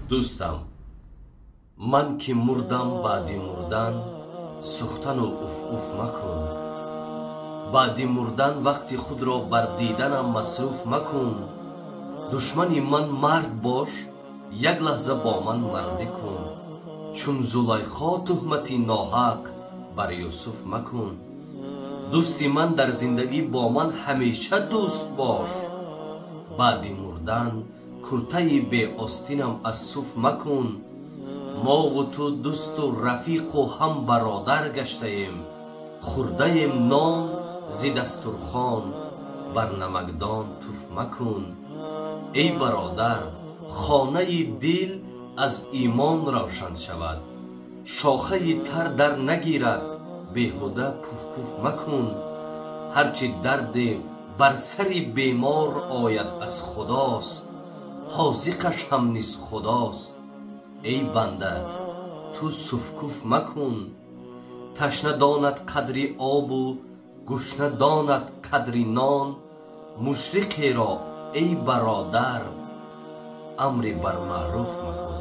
دوستم، من که مردم بعد مردن سختن و اف اف مکن. بعد مردن وقت خود را بر دیدنم مصروف مکن. دشمن من مرد باش، یک لحظه با من مردی کن. چون زلیخا تهمتی ناحق بر یوسف مکن. دوستی من در زندگی با من همیشه دوست باش. بعد مردن کرته بی آستینم از صف مکن. ما و تو دوست و رفیق و هم برادر گشته ایم. خورده ایم نان زی دسترخوان، بر نمکدان توف مکن. ای برادر، خانه دل از ایمان روشن شود. شاخه تر در نگیرد، بیهوده پوف پوف مکن. هرچی درد بر سری بیمار آید از خداست، حاذقش هم نیز خداست. ای بنده، تو سفکوف مکن. تشنه داند قدری آب و گشنه داند قدری نان. مشرقی را ای برادر امر بر معروف مکن.